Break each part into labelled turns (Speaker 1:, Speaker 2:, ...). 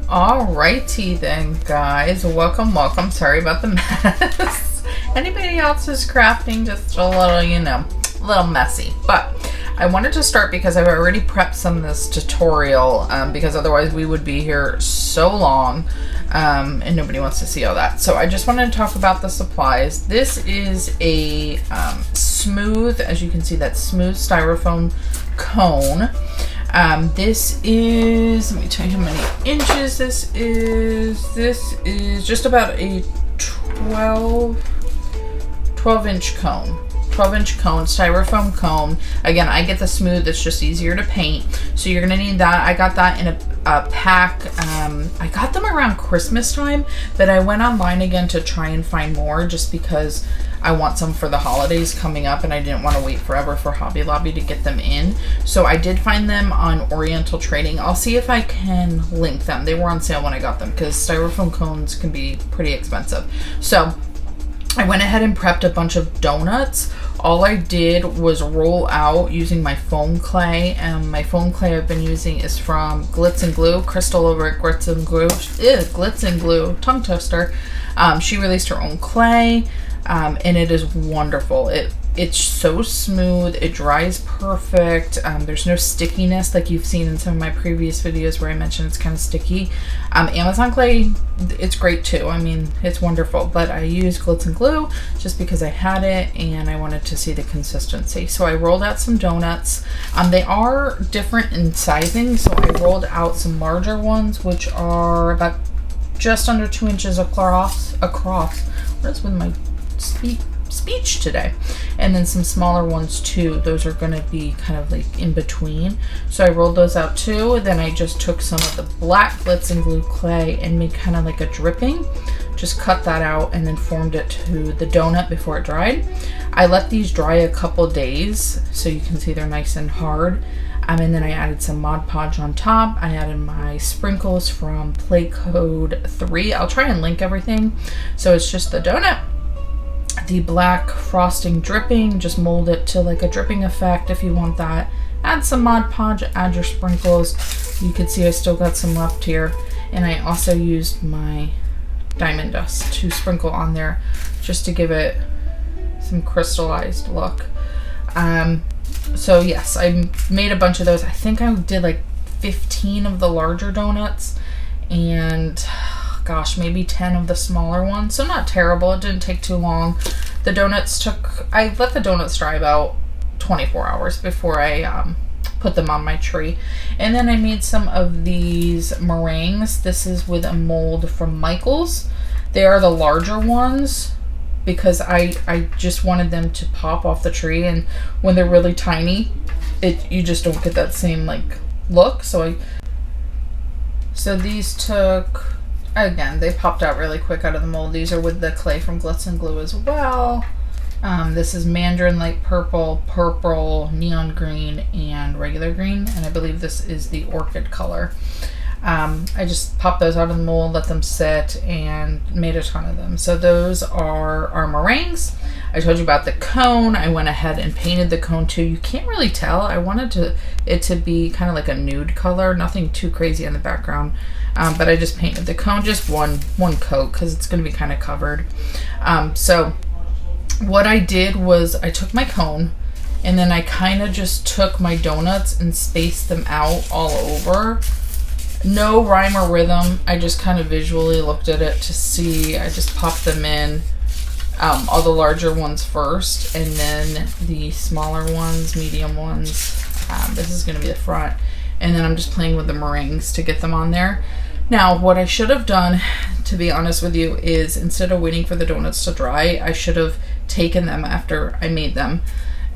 Speaker 1: Alrighty then, guys. Welcome. Sorry about the mess. Anybody else is crafting just a little, a little messy. But I wanted to start because I've already prepped some of this tutorial because otherwise we would be here so long and nobody wants to see all that. So I just wanted to talk about the supplies. This is a smooth, as you can see, that smooth styrofoam cone. This is, let me tell you how many inches this is. This is just about a 12 inch cone. 12-inch cone, styrofoam cone. Again, I get the smooth, it's just easier to paint. So you're gonna need that. I got that in a pack. I got them around Christmas time, but I went online again to try and find more just because I want some for the holidays coming up and I didn't want to wait forever for Hobby Lobby to get them in. So I did find them on Oriental Trading. I'll see if I can link them. They were on sale when I got them because styrofoam cones can be pretty expensive. So I went ahead and prepped a bunch of donuts. All I did was roll out using my foam clay. My foam clay I've been using is from Glitz and Glue. Crystal over at Glitz and Glue. Glitz and Glue, tongue twister. She released her own clay, and it is wonderful. It's so smooth. It dries perfect. There's no stickiness like you've seen in some of my previous videos where I mentioned it's kind of sticky. Amazon clay, it's great too. I mean, it's wonderful, but I used Glitz and Glue just because I had it and I wanted to see the consistency. So I rolled out some donuts. They are different in sizing. So I rolled out some larger ones, which are about just under 2 inches across. What is with my speech today? And then some smaller ones too. Those are going to be kind of like in between. So I rolled those out too. Then I just took some of the black Glitz and Glue clay and made kind of like a dripping. Just cut that out and then formed it to the donut before it dried. I let these dry a couple days so you can see they're nice and hard. And then I added some Mod Podge on top. I added my sprinkles from Play Code 3. I'll try and link everything. So it's just the donut, the black frosting dripping, just mold it to like a dripping effect if you want that. Add some Mod Podge, add your sprinkles. You can see I still got some left here. And I also used my diamond dust to sprinkle on there just to give it some crystallized look. So yes, I made a bunch of those. I think I did like 15 of the larger donuts and gosh, maybe 10 of the smaller ones. So not terrible. It didn't take too long. The donuts I let the donuts dry about 24 hours before I put them on my tree. And then I made some of these meringues. This is with a mold from Michaels. They are the larger ones because I just wanted them to pop off the tree, and when they're really tiny, you just don't get that same like look. So these took, again, they popped out really quick out of the mold. These are with the clay from Glitz and Glue as well. This is mandarin light purple, purple, neon green, and regular green, and I believe this is the orchid color. I just popped those out of the mold, let them sit, and made a ton of them. So those are our meringues. I told you about the cone. I went ahead and painted the cone too. You can't really tell. I wanted it to be kind of like a nude color, nothing too crazy in the background. But I just painted the cone just one coat because it's going to be kind of covered. So what I did was I took my cone and then I kind of just took my donuts and spaced them out all over. No rhyme or rhythm. I just kind of visually looked at it to see. I just popped them in, all the larger ones first, and then the smaller ones, medium ones. This is going to be the front. And then I'm just playing with the meringues to get them on there. Now, what I should have done, to be honest with you, is instead of waiting for the donuts to dry, I should have taken them after I made them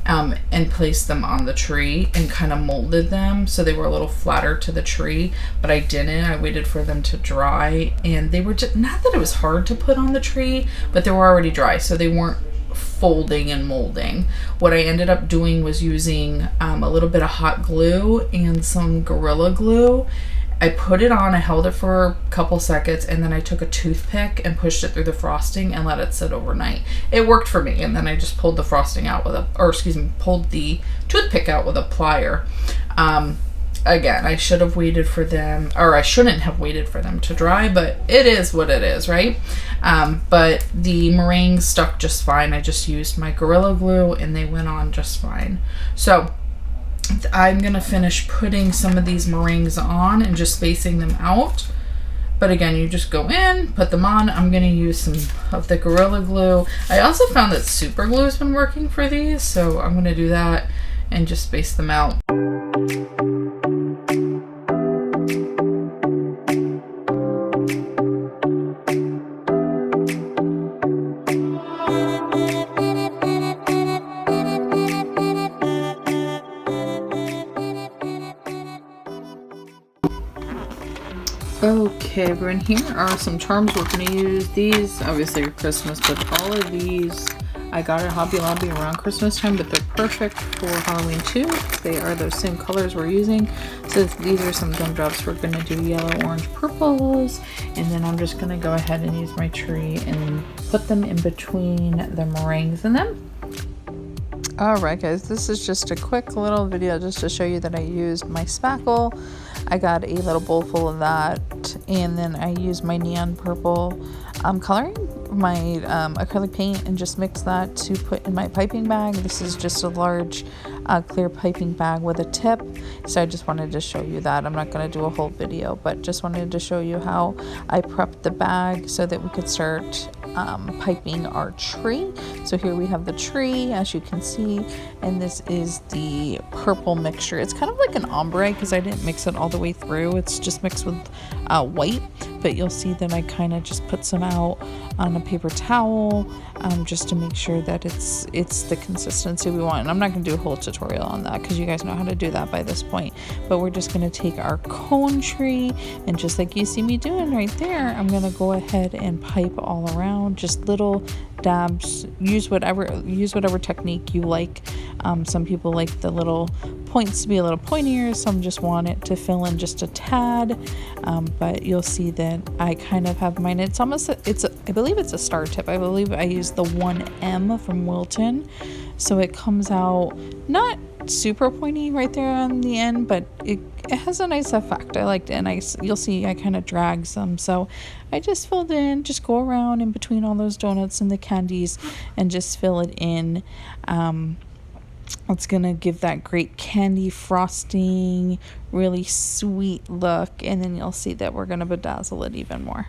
Speaker 1: and placed them on the tree and kind of molded them so they were a little flatter to the tree, but I didn't. I waited for them to dry, and they were just, not that it was hard to put on the tree, but they were already dry, so they weren't folding and molding. What I ended up doing was using a little bit of hot glue and some Gorilla Glue. I put it on, I held it for a couple seconds, and then I took a toothpick and pushed it through the frosting and let it sit overnight. It worked for me, and then I just pulled the frosting out with pulled the toothpick out with a plier. again, I should have waited for them, or I shouldn't have waited for them to dry, but it is what it is, right? But the meringues stuck just fine. I just used my Gorilla Glue and they went on just fine. So I'm gonna finish putting some of these meringues on and just spacing them out. But again, you just go in, put them on. I'm gonna use some of the Gorilla Glue. I also found that super glue has been working for these, so I'm gonna do that and just space them out. Okay, everyone, here are some charms we're going to use. These obviously are Christmas, but all of these I got at Hobby Lobby around Christmas time, but they're perfect for Halloween too. They are those same colors we're using. So these are some gumdrops. We're going to do yellow, orange, purples, and then I'm just going to go ahead and use my tree and put them in between the meringues in them. Alright guys, this is just a quick little video just to show you that I used my Spackle. I got a little bowl full of that, and then I used my neon purple coloring, my acrylic paint, and just mix that to put in my piping bag. This is just a large clear piping bag with a tip, so I just wanted to show you that. I'm not going to do a whole video, but just wanted to show you how I prepped the bag so that we could start piping our tree. So here we have the tree, as you can see, and this is the purple mixture. It's kind of like an ombre because I didn't mix it all the way through. It's just mixed with white, but you'll see that I kind of just put some out on a paper towel just to make sure that it's the consistency we want. And I'm not going to do a whole tutorial on that because you guys know how to do that by this point, but we're just going to take our cone tree, and just like you see me doing right there, I'm going to go ahead and pipe all around, just little dabs. Use whatever technique you like. Some people like the little points to be a little pointier, some just want it to fill in just a tad, but you'll see that I kind of have mine. It's almost I believe it's a star tip. I believe I used the 1M from Wilton, so it comes out not super pointy right there on the end, but it has a nice effect. I liked it, and you'll see I kind of drag some, so I just filled in, just go around in between all those donuts and the candies and just fill it in. It's gonna give that great candy frosting, really sweet look, and then you'll see that we're gonna bedazzle it even more.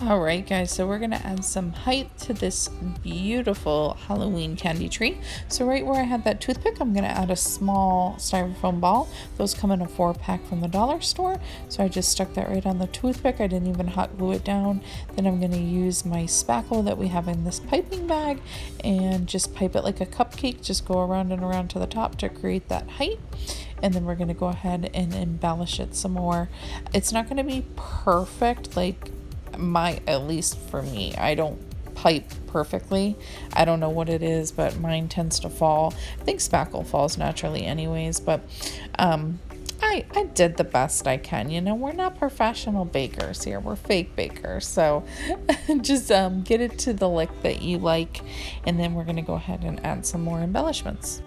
Speaker 1: All right, guys, so we're gonna add some height to this beautiful Halloween candy tree. So right where I had that toothpick, I'm gonna add a small styrofoam ball. Those come in a 4-pack from the dollar store. So I just stuck that right on the toothpick. I didn't even hot glue it down. Then I'm gonna use my spackle that we have in this piping bag and just pipe it like a cupcake, just go around and around to the top to create that height. And then we're gonna go ahead and embellish it some more. It's not gonna be perfect, like at least for me, I don't pipe perfectly. I don't know what it is, but mine tends to fall. I think spackle falls naturally anyways, but I did the best I can. You know, we're not professional bakers here, we're fake bakers. So just get it to the lick that you like, and then we're gonna go ahead and add some more embellishments.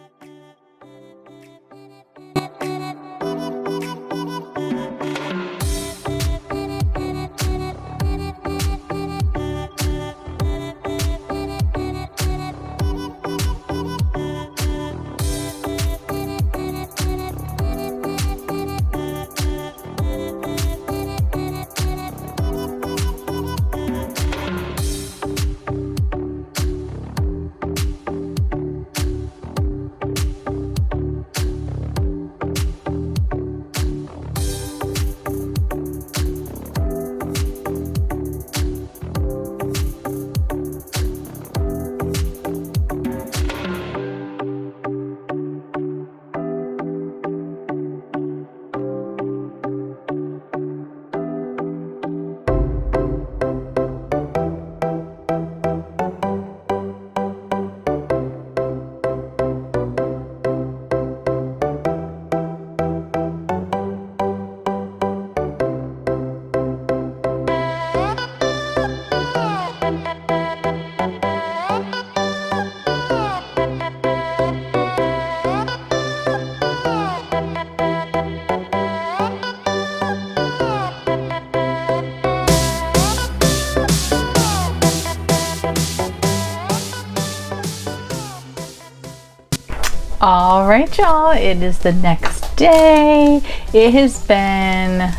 Speaker 1: All right, y'all, it is the next day. It has been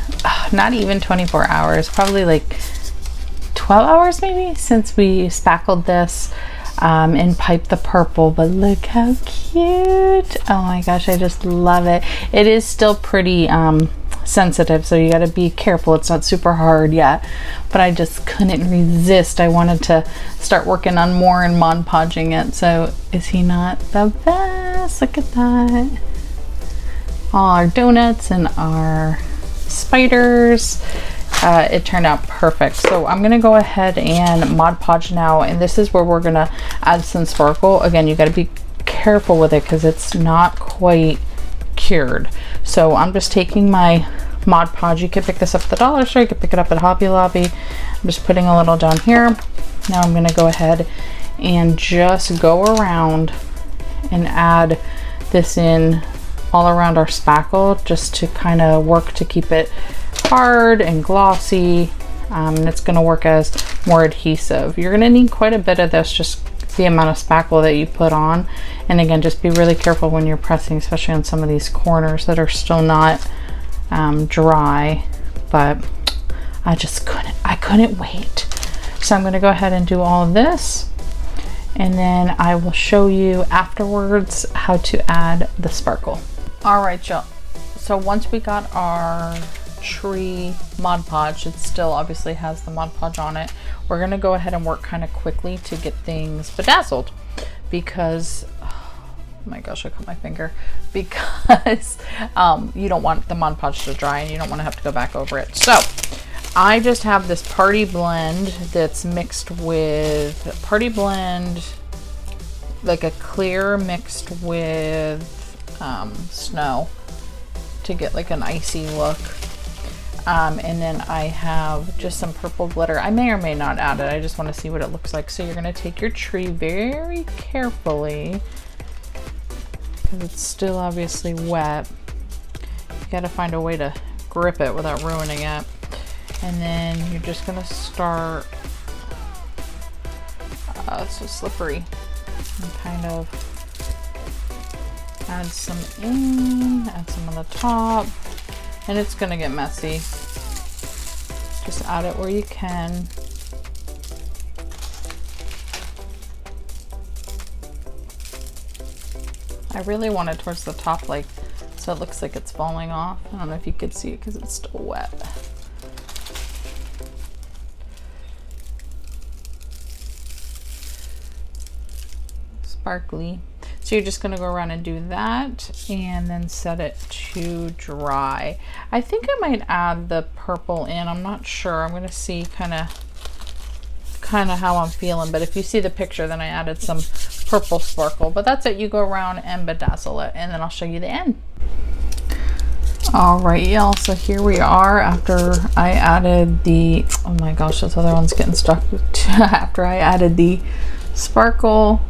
Speaker 1: not even 24 hours, probably like 12 hours maybe, since we spackled this and piped the purple, but look how cute. Oh my gosh, I just love it. It is still pretty sensitive, so you got to be careful. It's not super hard yet, but I just couldn't resist. I wanted to start working on more and Mod Podging it. So is he not the best? Look at that. All our donuts and our spiders. It turned out perfect. So I'm gonna go ahead and Mod Podge now, and this is where we're gonna add some sparkle. Again, you got to be careful with it because it's not quite cured. So I'm just taking my Mod Podge. You could pick this up at the dollar store, you could pick it up at Hobby Lobby. I'm just putting a little down here. Now I'm going to go ahead and just go around and add this in all around our spackle, just to kind of work to keep it hard and glossy, and it's going to work as more adhesive. You're going to need quite a bit of this, just the amount of spackle that you put on. And again, just be really careful when you're pressing, especially on some of these corners that are still not dry. But I couldn't wait. So I'm going to go ahead and do all of this, and then I will show you afterwards how to add the sparkle. All right, y'all, so once we got our tree Mod Podge, it still obviously has the Mod Podge on it, we're going to go ahead and work kind of quickly to get things bedazzled, because oh my gosh, I cut my finger, because you don't want the Mod Podge to dry and you don't want to have to go back over it. So I just have this party blend that's mixed with party blend, like a clear mixed with snow to get like an icy look. And then I have just some purple glitter. I may or may not add it. I just want to see what it looks like. So you're going to take your tree very carefully, because it's still obviously wet. You got to find a way to grip it without ruining it. And then you're just going to start, it's so slippery, and kind of add some in, add some on the top. And it's gonna get messy. Just add it where you can. I really want it towards the top, like, so it looks like it's falling off. I don't know if you could see it because it's still wet. Sparkly. So you're just going to go around and do that and then set it to dry. I think I might add the purple in. I'm not sure. I'm going to see kind of how I'm feeling, but if you see the picture, then I added some purple sparkle. But that's it. You go around and bedazzle it, and then I'll show you the end. All right, y'all, so here we are after I added the, oh my gosh, this other one's getting stuck. After I added the sparkle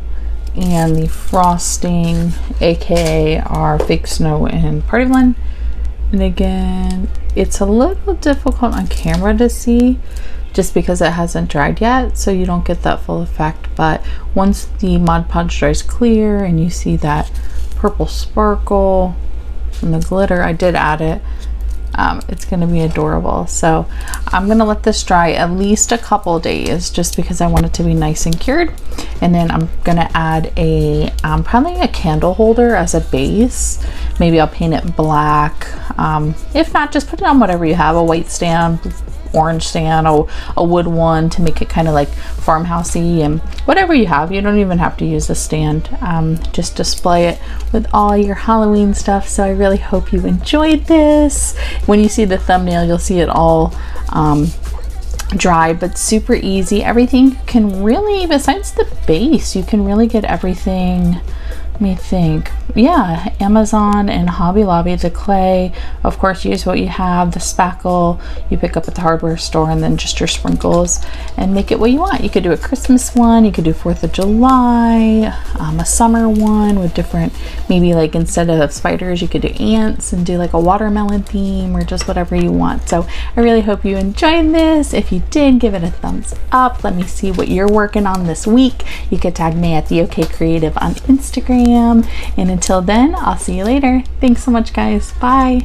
Speaker 1: and the frosting, aka our fake snow and party blend. And again, it's a little difficult on camera to see just because it hasn't dried yet, so you don't get that full effect. But once the Mod Podge dries clear and you see that purple sparkle and the glitter, I did add it, it's going to be adorable. So I'm going to let this dry at least a couple days just because I want it to be nice and cured. And then I'm going to add a probably a candle holder as a base. Maybe I'll paint it black. If not, just put it on whatever you have, a white stand, orange stand, a wood one to make it kind of like farmhousey, and whatever you have. You don't even have to use a stand. Just display it with all your Halloween stuff. So I really hope you enjoyed this. When you see the thumbnail, you'll see it all dry, but super easy. Everything can really, besides the base, you can really get everything. Let me think. Yeah, Amazon and Hobby Lobby. The clay, of course, use what you have. The spackle you pick up at the hardware store, and then just your sprinkles, and make it what you want. You could do a Christmas one, you could do 4th of July, a summer one with different, maybe like instead of spiders you could do ants and do like a watermelon theme, or just whatever you want. So I really hope you enjoyed this. If you did, give it a thumbs up. Let me see what you're working on this week. You could tag me at the OK Creative on Instagram. And until then, I'll see you later. Thanks so much, guys. Bye.